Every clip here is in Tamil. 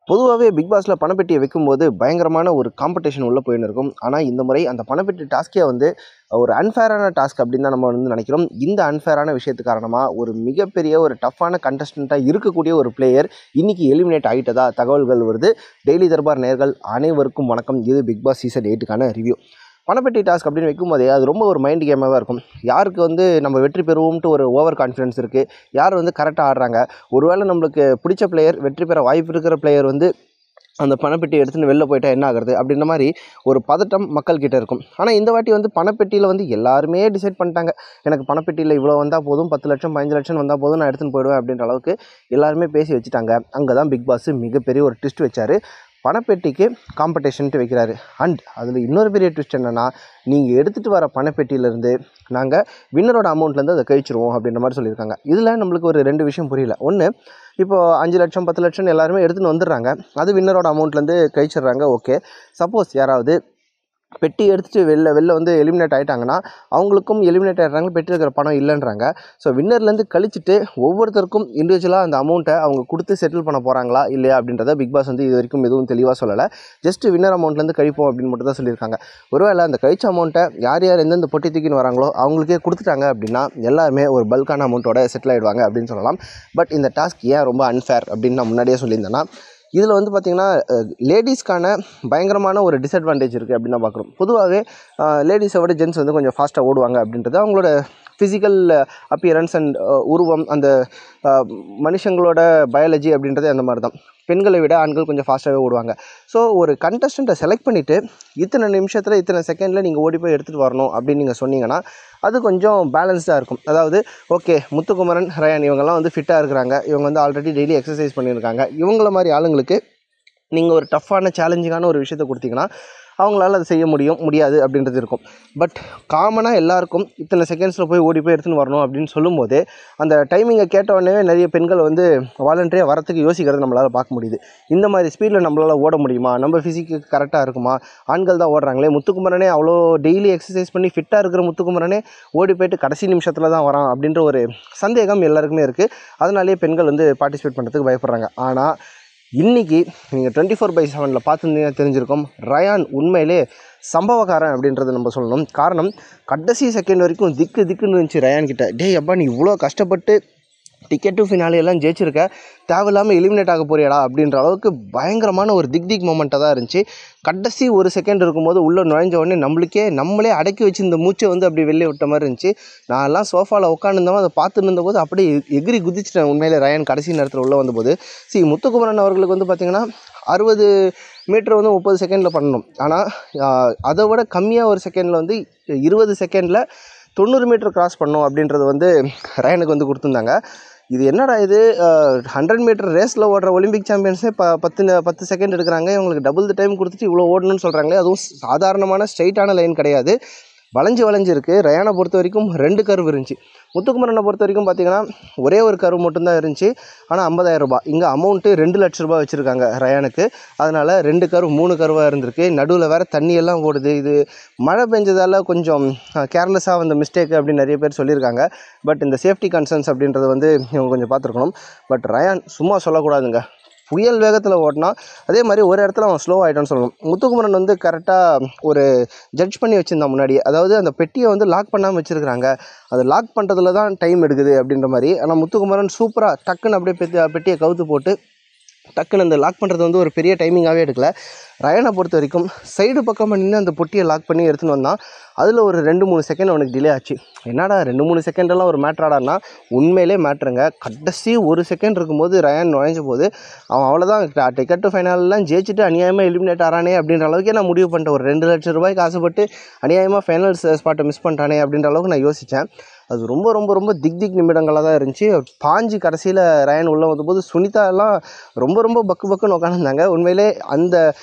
பொதுவாகவே பிக் பாஸில் பணப்பெட்டியை வைக்கும்போது பயங்கரமான ஒரு காம்படிஷன் உள்ளே போயின்னு இருக்கும். ஆனால் இந்த முறை அந்த பணப்பெட்டி டாஸ்கே வந்து ஒரு அன்ஃபேரான டாஸ்க் அப்படின்னு தான் நம்ம வந்து நினைக்கிறோம். இந்த அன்ஃபேரான விஷயத்து காரணமாக ஒரு மிகப்பெரிய ஒரு டஃப்பான கண்டஸ்டண்ட்டாக இருக்கக்கூடிய ஒரு பிளேயர் இன்றைக்கி எலிமினேட் ஆகிட்டதா தகவல்கள் வருது. டெய்லி தர்பார் நேயர்கள் அனைவருக்கும் வணக்கம். இது பிக் பாஸ் சீசன் 8க்கான ரிவ்யூ. பணப்பெட்டி டாஸ்க் அப்படின்னு வைக்கும்போதே அது ரொம்ப ஒரு மைண்ட் கேமாக தான் இருக்கும். யாருக்கு வந்து நம்ம வெற்றி பெறுவோம்ட்டு ஒரு ஓவர் கான்ஃபிடன்ஸ் இருக்குது, யார் வந்து கரெக்டாக ஆடுறாங்க, ஒருவேளை நம்மளுக்கு பிடிச்ச பிளேயர், வெற்றி பெற வாய்ப்பு இருக்கிற பிளேயர் வந்து அந்த பணப்பெட்டி எடுத்துன்னு வெளில போயிட்டா என்ன ஆகுறது அப்படின்ற மாதிரி ஒரு பதட்டம் மக்கள்கிட்ட இருக்கும். ஆனால் இந்த வாட்டி வந்து பணப்பெட்டியில் வந்து எல்லாருமே டிசைட் பண்ணிட்டாங்க, எனக்கு பணப்பெட்டியில் இவ்வளோ வந்தால் போதும், 10 லட்சம் 15 லட்சம் வந்தால் போதும், நான் எடுத்துன்னு போயிடுவேன் அப்படின்ற அளவுக்கு எல்லாருமே பேசி வச்சுட்டாங்க. அங்கே தான் பிக் பாஸ் மிகப்பெரிய ஒரு ட்விஸ்ட் வச்சார். பணப்பெட்டிக்கு காம்படிஷன்ட்டு வைக்கிறாரு. அண்ட் அதில் இன்னொரு பெரிய ட்விஸ்ட் என்னென்னா, நீங்கள் எடுத்துகிட்டு வர பணப்பெட்டியிலேருந்து நாங்கள் வின்னரோட அமௌண்ட்லேருந்து அதை கழிச்சிருவோம் அப்படின்ற மாதிரி சொல்லியிருக்காங்க. இதில் நம்மளுக்கு ஒரு 2 விஷயம் புரியல. ஒன்று, இப்போது 5 லட்சம் 10 லட்சம் எல்லாருமே எடுத்துன்னு வந்துடுறாங்க, அது வின்னரோட அமௌண்ட்லேருந்து கழிச்சிடுறாங்க. ஓகே, சப்போஸ் யாராவது பெட்டி எடுத்துகிட்டு வெளில வந்து எலிமினேட் ஆகிட்டாங்கன்னா அவங்களுக்கும் எலிமினேட் ஆகிடுறாங்க, பெட்டி இருக்கிற பணம் இல்லைன்றாங்க. ஸோ வின்னர்லேருந்து கழிச்சிட்டு ஒவ்வொருத்தருக்கும் இண்டிவிஜுவலாக அந்த அமௌண்ட்டை அவங்க கொடுத்து செட்டில் பண்ண போகிறாங்களா இல்லையா அப்படின்றத பிக் பாஸ் வந்து இது வரைக்கும் எதுவும் தெளிவாக சொல்லலை. ஜஸ்ட்டு வின்னர் அமௌண்ட்லேருந்து கழிப்போம் அப்படின்னு மட்டும் தான் சொல்லியிருக்காங்க. ஒருவேளை அந்த கழிச்ச அமௌண்ட்டை யார் யார் எந்தெந்த பொட்டி தூக்கின்னு வராங்களோ அவங்களுக்கே கொடுத்துட்டாங்க அப்படின்னா எல்லாருமே ஒரு பல்கான அமௌண்ட்டோட செட்டில் ஆகிடுவாங்க அப்படின்னு சொல்லலாம். பட் இந்த டாஸ்க் ஏன் ரொம்ப அன்ஃபேர் அப்படின்னு நான் முன்னாடியே சொல்லியிருந்தேன்னா, இதில் வந்து பார்த்திங்கன்னா லேடிஸ்க்கான பயங்கரமான ஒரு டிஸ்அட்வான்டேஜ் இருக்குது அப்படின்னு தான் பார்க்குறோம். பொதுவாகவே லேடிஸை விட ஜென்ஸ் வந்து கொஞ்சம் ஃபாஸ்ட்டாக ஓடுவாங்க அப்படின்றது அவங்களோட ஃபிசிக்கல் அப்பியரன்ஸ் அண்ட் உருவம், அந்த மனுஷங்களோட பயாலஜி அப்படின்றது அந்த மாதிரி தான். பெண்களை விட ஆண்கள் கொஞ்சம் ஃபாஸ்ட்டாகவே ஓடுவாங்க. ஸோ ஒரு கண்டஸ்டண்ட்டை செலக்ட் பண்ணிவிட்டு இத்தனை நிமிஷத்தில் இத்தனை செகண்டில் நீங்கள் ஓடி போய் எடுத்துகிட்டு வரணும் அப்படின்னு நீங்கள் சொன்னீங்கன்னா அது கொஞ்சம் பேலன்ஸ்டாக இருக்கும். அதாவது ஓகே, முத்துக்குமரன், ரயான் இவங்கெல்லாம் வந்து ஃபிட்டாக இருக்கிறாங்க, இவங்க வந்து ஆல்ரெடி டெய்லி எக்ஸசைஸ் பண்ணியிருக்காங்க, இவங்கள மாதிரி ஆளுங்களுக்கு நீங்கள் ஒரு டஃப்பான சேலஞ்சிங்கான ஒரு விஷயத்தை கொடுத்தீங்கன்னா அவங்களால அதை செய்ய முடியாது அப்படின்றது இருக்கும். பட் காமனாக எல்லாருக்கும் இத்தனை செகண்ட்ஸில் போய் ஓடி போய் எடுத்துன்னு வரணும் அப்படின்னு சொல்லும்போது அந்த டைமிங்கை கேட்டவுடனே நிறைய பெண்கள் வந்து வாலண்டரியாக வரத்துக்கு யோசிக்கிறது நம்மளால் பார்க்க முடியுது. இந்த மாதிரி ஸ்பீடில் நம்மளால் ஓட முடியுமா, நம்ம ஃபிசிக்கு கரெக்டாக இருக்குமா, ஆண்கள் தான் ஓடுறாங்களே, முத்துக்குமரனே அவ்வளோ டெய்லி எக்ஸசைஸ் பண்ணி ஃபிட்டாக இருக்கிற முத்துக்குமரனே ஓடி போயிட்டு கடைசி நிமிஷத்தில் தான் வரான் அப்படின்ற ஒரு சந்தேகம் எல்லாருக்குமே இருக்குது. அதனாலேயே பெண்கள் வந்து பார்ட்டிசிபேட் பண்ணுறதுக்கு பயப்படுறாங்க. ஆனால் இன்றைக்கி நீங்கள் 24/7 பார்த்துருந்தீங்கன்னா தெரிஞ்சிருக்கும், ரயான் உண்மையிலே சம்பவக்காரன் அப்படின்றத நம்ம சொல்லணும். காரணம், கடைசி செகண்ட் வரைக்கும் திக்குன்னு இருந்துச்சு ரயான் கிட்ட. டேய் அப்பா, நீ இவ்வளோ கஷ்டப்பட்டு டிக்கெட்டு ஃபினாலே எல்லாம் ஜெயிச்சிருக்க, தேவையில்லாமல் எலிமினேட் ஆக போறியாடா அப்படின்ற அளவுக்கு பயங்கரமான ஒரு திக் மொமெண்ட்டாக தான் இருந்துச்சு. கடைசி ஒரு செகண்ட் இருக்கும்போது உள்ளே நுழைஞ்ச உடனே நம்மளே அடக்கி வச்சு இந்த மூச்சை வந்து அப்படி வெளியே விட்ட மாதிரி இருந்துச்சு. நான் எல்லாம் சோஃபாவில் உட்காந்துருந்தவன் அதை பார்த்துட்டு இருந்தபோது அப்படியே எகிரி குதிச்சிட்டேன் உண்மையிலே ரயான் கடைசி நேரத்தில் உள்ளே வந்தபோது. முத்துக்குமரன் அவர்களுக்கு வந்து பார்த்திங்கன்னா 60 மீட்டர் வந்து 30 செகண்டில் பண்ணணும். ஆனால் அதை விட கம்மியாக ஒரு செகண்டில் வந்து 20 செகண்டில் 90 மீட்டர் கிராஸ் பண்ணோம் அப்படின்றது வந்து ரயானுக்கு வந்து கொடுத்துருந்தாங்க. இது என்னடா இது, 100 மீட்டர் ரேஸில் ஓடுற ஒலிம்பிக் சாம்பியன்ஸே 10 செகண்ட் எடுக்கிறாங்க, இவங்களுக்கு டபுள் த டைம் கொடுத்துட்டு இவ்வளோ ஓடணும்னு சொல்கிறாங்களே. அதுவும் சாதாரணமான ஸ்ட்ரைட்டான லைன் கிடையாது, வளைஞ்சு இருக்குது. ரயானை பொறுத்த வரைக்கும் 2 கர்வ் இருந்துச்சு. முத்துக்குமரனை பொறுத்த வரைக்கும் பார்த்திங்கன்னா ஒரே ஒரு கர்வ் மட்டும்தான் இருந்துச்சு. ஆனால் 50,000 ரூபாய், இங்கே அமௌண்ட்டு 2 லட்ச ரூபா வச்சுருக்காங்க ரயானுக்கு. அதனால் 2 கர்வ் 3 கர்வாக இருந்திருக்கு. நடுவில் வேறு தண்ணியெல்லாம் ஓடுது. இது மழை பெஞ்சதால் கொஞ்சம் கேர்லெஸ்ஸாக வந்த மிஸ்டேக் அப்படின்னு நிறைய பேர் சொல்லியிருக்காங்க. பட் இந்த சேஃப்டி கன்சர்ன்ஸ் அப்படின்றது வந்து இவங்க கொஞ்சம் பார்த்துருக்கணும். பட் ரயான் சும்மா சொல்லக்கூடாதுங்க, புயல் வேகத்தில் ஓட்டினா அதே மாதிரி ஒரு இடத்துல அவன் ஸ்லோ ஆகிட்டான்னு சொல்லணும். முத்துக்குமரன் வந்து கரெக்டாக ஒரு ஜட்ஜ் பண்ணி வச்சுருந்தான் முன்னாடியே. அதாவது அந்த பெட்டியை வந்து லாக் பண்ணாமல் வச்சுருக்கிறாங்க, அதை லாக் பண்ணுறதுல தான் டைம் எடுக்குது அப்படின்ற மாதிரி. ஆனால் முத்துக்குமரன் சூப்பராக டக்குன்னு அப்படியே பெட்டியை கவுத்து போட்டு டக்குன்னு அந்த லாக் பண்ணுறது வந்து ஒரு பெரிய டைமிங்காகவே எடுக்கல. ரயானை பொறுத்த வரைக்கும் சைடு பக்கமாக நின்று அந்த பொட்டியை லாக் பண்ணி எடுத்துன்னு வந்தான். அதில் ஒரு 2-3 செகண்ட் அவனுக்கு டிலே ஆச்சு. என்னடா 2-3 செகண்டெல்லாம் ஒரு மேட்ராடானா, உண்மையிலே மேட்ருங்க. கடைசி ஒரு செகண்ட் இருக்கும்போது ரயான் நுழைஞ்ச போது அவன் அவ்வளோதான், டிக்கெட் டு ஃபைனல்லாம் ஜெயிச்சுட்டு அநியாயமாக எலிமினேட் ஆறானே அப்படின்ற அளவுக்கு நான் முடிவு பண்ணிட்டேன். ஒரு 2 லட்சம் ரூபாய்க்கு ஆசைப்பட்டு அநியாயமாக ஃபைனல் ஸ்பாட்டை மிஸ் பண்ணிட்டானே அப்படின்ற அளவுக்கு நான் யோசித்தேன். அது ரொம்ப ரொம்ப ரொம்ப திக் நிமிடங்களாக தான் இருந்துச்சு. பாஞ்சு கடைசியில் ரயான் உள்ளே வந்தபோது சுனிதா எல்லாம் ரொம்ப ரொம்ப பக்குன்னு உட்காந்துருந்தாங்க. உண்மையிலே அந்த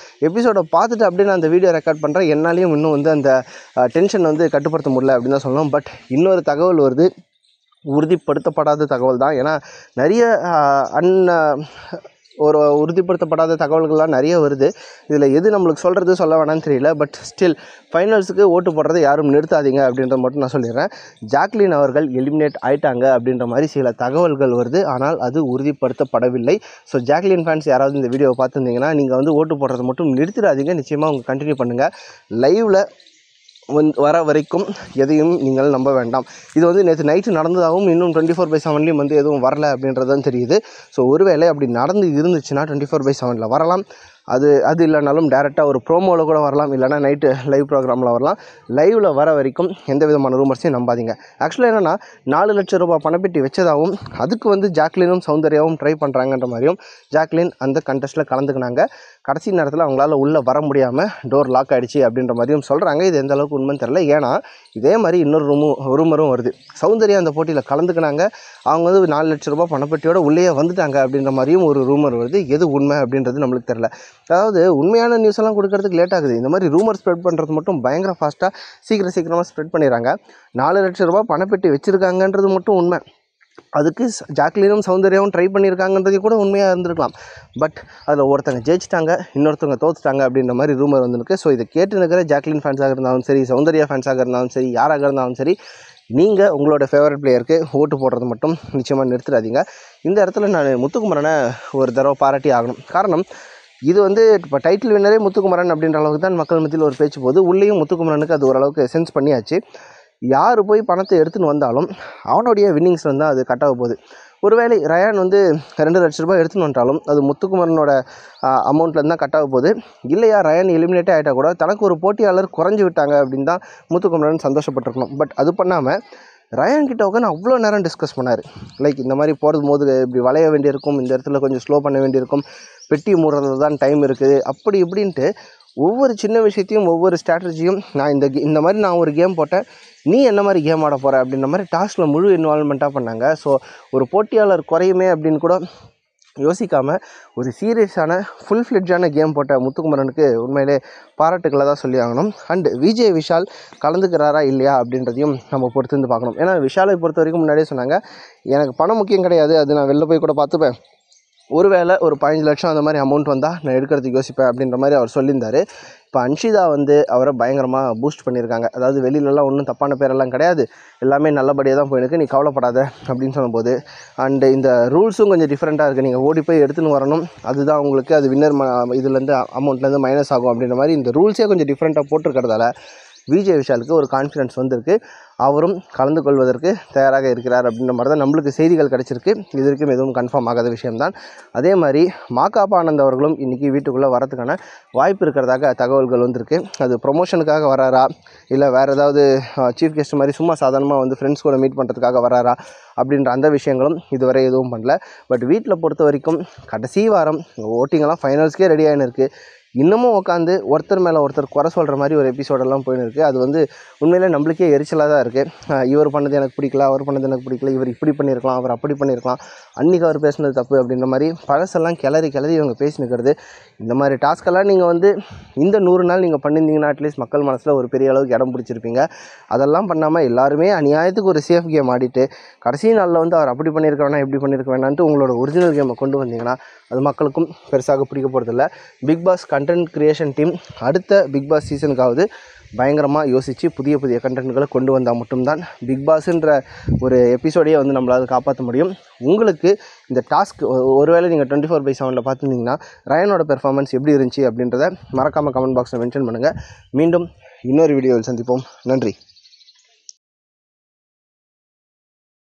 எபிசோடை பார்த்துட்டு அப்படியே நான் அந்த வீடியோ ரெக்கார்ட் பண்ணுறேன். என்னாலையும் இன்னும் வந்து அந்த டென்ஷன் வந்து கட்டுப்படுத்த முடியல அப்படின்னு தான் சொல்லணும். பட் இன்னொரு தகவல் வருது, உறுதிப்படுத்தப்படாத தகவல் தான். ஏன்னா நிறைய ஒரு உறுதிப்படுத்தப்படாத தகவல்கள்லாம் நிறைய வருது. இதில் எது நம்மளுக்கு சொல்கிறது சொல்ல வேணாம்னு தெரியல. பட் ஸ்டில் ஃபைனல்ஸுக்கு ஓட்டு போடுறதை யாரும் நிறுத்தாதீங்க அப்படின்றத மட்டும் நான் சொல்லிடுறேன். ஜாக்லின் அவர்கள் எலிமினேட் ஆயிட்டாங்க அப்படின்ற மாதிரி சில தகவல்கள் வருது. ஆனால் அது உறுதிப்படுத்தப்படவில்லை. ஸோ ஜாக்லின் ஃபேன்ஸ் யாராவது இந்த வீடியோவை பார்த்துருந்தீங்கன்னா நீங்கள் வந்து ஓட்டு போடுறதை மட்டும் நிறுத்திடாதீங்க. நிச்சயமாக அவங்க கண்டினியூ பண்ணுங்கள். லைவில் வர வரைக்கும் எதையும் நீங்கள் நம்ப வேண்டாம். இது வந்து நேற்று நைட்டு நடந்ததாகவும் இன்னும் 24/7 வந்து எதுவும் வரல அப்படின்றது தான் தெரியுது. ஸோ ஒருவேளை அப்படி நடந்து இருந்துச்சுன்னா 24/7 வரலாம். அது இல்லைனாலும் டேரெக்டாக ஒரு ப்ரோமோவில் கூட வரலாம். இல்லைனா நைட்டு லைவ் ப்ரோக்ராமில் வரலாம். லைவில் வர வரைக்கும் எந்த விதமான ரூமர்ஸையும் நம்பாதீங்க. ஆக்சுவலாக என்னென்னா 4 லட்சம் ரூபாய் பணப்பெட்டி வச்சதாகவும் அதுக்கு வந்து ஜாக்லினும் சௌந்தர்யாவும் ட்ரை பண்ணுறாங்கன்ற மாதிரியும் ஜாக்லின் அந்த கண்டெஸ்ட்டில் கலந்துக்கினாங்க. கடைசி நேரத்தில் அவங்களால உள்ளே வர முடியாமல் டோர் லாக் ஆகிடுச்சு அப்படின்ற மாதிரியும் சொல்கிறாங்க. இது எந்த அளவுக்கு உண்மைன்னு தெரில. ஏன்னா இதே மாதிரி இன்னொரு ரூமரும் வருது. சௌந்தர்யா அந்த போட்டியில் கலந்துக்கினாங்க. அவங்க வந்து 4 லட்சம் ரூபாய் பணப்பெட்டியோட உள்ளே வந்துட்டாங்க அப்படின்ற மாதிரியும் ஒரு ரூமர் வருது. எது உண்மை அப்படின்றது நம்மளுக்கு தெரில. அதாவது உண்மையான நியூஸ் எல்லாம் கொடுக்கறதுக்கு லேட் ஆகுது. இந்த மாதிரி ரூமர் ஸ்ப்ரெட் பண்ணுறது மட்டும் பயங்கர ஃபாஸ்ட்டாக சீக்கிரமாக ஸ்ப்ரெட் பண்ணிடுறாங்க. 4 லட்சம் ரூபாய் பணப்பெட்டி வச்சுருக்காங்கன்றது மட்டும் உண்மை. அதுக்கு ஜாக்லினும் சௌந்தர்யாவும் ட்ரை பண்ணியிருக்காங்கன்றது கூட உண்மையாக இருந்திருக்கலாம். பட் அதில் ஒருத்தங்க ஜெயிச்சிட்டாங்க, இன்னொருத்தவங்க தோத்துட்டாங்க அப்படின்ற மாதிரி ரூமர் வந்துருக்கு. ஸோ இதை கேட்டு இருக்கிற ஜாக்லின் ஃபேன்ஸாக இருந்தாலும் சரி, சௌந்தர்யா ஃபேன்ஸாக இருந்தாலும் சரி, யாராக இருந்தாலும் சரி, நீங்கள் உங்களோட ஃபேவரட் பிளேயருக்கு ஓட்டு போடுறது மட்டும் நிச்சயமாக நிறுத்திடாதீங்க. இந்த இடத்துல நான் முத்துக்குமரனை ஒரு தடவை பாராட்டி ஆகணும். காரணம் இது வந்து இப்போ டைட்டில் வின்னரே முத்துக்குமரன் அப்படின்ற அளவுக்கு தான் மக்கள் மத்தியில் ஒரு பேச்சு போகுது. உள்ளேயும் முத்துக்குமரனுக்கு அது ஓரளவுக்கு சென்ஸ் பண்ணியாச்சு. யார் போய் பணத்தை எடுத்துன்னு வந்தாலும் அவனுடைய வின்னிங்ஸ் வந்து அது கட் ஆக போகுது. ஒருவேளை ரயான் வந்து 2 லட்ச ரூபாய் எடுத்துன்னு வந்துட்டாலும் அது முத்துக்குமரனோட அமௌண்ட்லேருந்து தான் கட் ஆக போகுது. இல்லையா ரயான் எலிமினேட்டே ஆகிட்டா கூட தனக்கு ஒரு போட்டியாளர் குறைஞ்சி விட்டாங்க அப்படின்னு தான் முத்துக்குமரன் சந்தோஷப்பட்டிருக்கணும். பட் அது பண்ணாமல் ரயான் கிட்ட உட்காந்து அவ்வளோ நேரம் டிஸ்கஸ் பண்ணார். லைக் இந்த மாதிரி போது இப்படி வளைய வேண்டியிருக்கும், இந்த இடத்துல கொஞ்சம் ஸ்லோ பண்ண வேண்டியிருக்கும், பெட்டி மூடுறது தான் டைம் இருக்குது, அப்படி இப்படின்ட்டு ஒவ்வொரு சின்ன விஷயத்தையும் ஒவ்வொரு ஸ்ட்ராட்டஜியும் நான் இந்த மாதிரி நான் ஒரு கேம் போட்டேன், நீ என்ன மாதிரி கேம் ஆட போகிற அப்படின்ற மாதிரி டாஸ்கில் முழு இன்வால்மெண்ட்டாக பண்ணாங்க. ஸோ ஒரு போட்டியாளர் குறையுமே அப்படின்னு கூட யோசிக்காமல் ஒரு சீரியஸான ஃபுல் ஃப்ளெட்ஜான கேம் போட்ட முத்துக்குமரனுக்கு உண்மையிலே பாராட்டுக்களை தான் சொல்லி ஆகணும். அண்டு விஜய் விஷால் கலந்துக்கிறாரா இல்லையா அப்படின்றதையும் நம்ம பொறுத்து பார்க்கணும். ஏன்னா விஷாலை பொறுத்த வரைக்கும் முன்னாடியே சொன்னாங்க, எனக்கு பணம் முக்கியம் கிடையாது, அது நான் வெளில போய் கூட பார்த்துப்பேன், ஒருவேளை ஒரு 15 லட்சம் அந்த மாதிரி அமௌண்ட் வந்தால் நான் எடுக்கிறதுக்கு யோசிப்பேன் அப்படின்ற மாதிரி அவர் சொல்லியிருந்தார். இப்போ அன்ஷிதா வந்து அவரை பயங்கரமாக பூஸ்ட் பண்ணியிருக்காங்க. அதாவது வெளியிலலாம் ஒன்றும் தப்பான பேரெல்லாம் கிடையாது, எல்லாமே நல்லபடியாக தான் போயிருக்கு, நீ கவலைப்படாத அப்படின்னு சொல்லும்போது, அண்டு இந்த ரூல்ஸும் கொஞ்சம் டிஃப்ரெண்ட்டாக இருக்குது. நீங்கள் ஓடி போய் எடுத்துன்னு வரணும், அதுதான் உங்களுக்கு அது வின்னர் இதுலேருந்து அமௌண்ட்லேருந்து மைனஸ் ஆகும் அப்படின்ற மாதிரி இந்த ரூல்ஸே கொஞ்சம் டிஃப்ரெண்ட்டாக போட்டிருக்கிறதால விஜய் விஷாலுக்கு ஒரு கான்ஃபிடன்ஸ் வந்திருக்கு. அவரும் கலந்து கொள்வதற்கு தயாராக இருக்கிறார் அப்படின்ற மாதிரி தான் நம்மளுக்கு செய்திகள் கிடச்சிருக்கு. இது வரைக்கும் எதுவும் கன்ஃபார்ம் ஆகாத விஷயம்தான். அதே மாதிரி மாகாபா ஆனந்த் அவர்களும் இன்றைக்கி வீட்டுக்குள்ளே வரதுக்கான வாய்ப்பு இருக்கிறதாக தகவல்கள் வந்திருக்கு. அது ப்ரொமோஷனுக்காக வராரா, இல்லை வேறு ஏதாவது சீஃப் கெஸ்ட் மாதிரி சும்மா சாதாரணமாக வந்து ஃப்ரெண்ட்ஸ் கூட மீட் பண்ணுறதுக்காக வராரா அப்படின்ற அந்த விஷயங்களும் இதுவரை எதுவும் பண்ணல. பட் வீட்டில் பொறுத்த வரைக்கும் கடைசி வாரம் ஓட்டிங்கெல்லாம் ஃபைனல்ஸ்க்கே ரெடி ஆகின்னு இருக்குது. இன்னமும் உட்காந்து ஒருத்தர் மேலே ஒருத்தர் குறை சொல்கிற மாதிரி ஒரு எபிசோடெல்லாம் போயின்னு இருக்குது. அது வந்து உண்மையிலே நம்மளுக்கே எரிச்சலாக தான் இருக்குது. இவர் பண்ணது எனக்கு பிடிக்கல, அவர் பண்ணது எனக்கு பிடிக்கல, இவர் இப்படி பண்ணியிருக்கலாம், அவர் அப்படி பண்ணியிருக்கலாம், அன்றைக்கி அவர் பேசுனது தப்பு அப்படின்ற மாதிரி பழசெல்லாம் கிளறி இவங்க பேசினுக்கிறது. இந்த மாதிரி டாஸ்க்கெல்லாம் நீங்கள் வந்து இந்த 100 நாள் நீங்கள் பண்ணியிருந்தீங்கன்னா அட்லீஸ்ட் மக்கள் மனசில் ஒரு பெரிய அளவுக்கு இடம் பிடிச்சிருப்பீங்க. அதெல்லாம் பண்ணாமல் எல்லாருமே அநியாயத்துக்கு ஒரு சேஃப் கேம் ஆடிட்டு கடைசி நாளில் வந்து அவர் அப்படி பண்ணியிருக்க வேணாம், இப்படி பண்ணியிருக்க வேணான்ட்டு உங்களோட ஒரிஜினல் கேமை கொண்டு வந்தீங்கன்னா அது மக்களுக்கும் பெருசாக பிடிக்க போகிறதில்ல. Big boss content creation team அடுத்த பிக் பாஸ் சீசனுக்காவது பயங்கரமாக யோசித்து புதிய கண்டென்ட்களை கொண்டு வந்தால் மட்டும்தான் பிக் பாஸுன்ற ஒரு எபிசோடையே வந்து நம்மளால் காப்பாற்ற முடியும். உங்களுக்கு இந்த டாஸ்க் ஒருவேளை நீங்கள் 24/7 பார்த்துருந்தீங்கன்னா ரயானோட பெர்ஃபார்மன்ஸ் எப்படி இருந்துச்சு அப்படின்றத மறக்காமல் கமெண்ட் பாக்ஸில் மென்ஷன் பண்ணுங்கள். மீண்டும் இன்னொரு வீடியோவில் சந்திப்போம். நன்றி.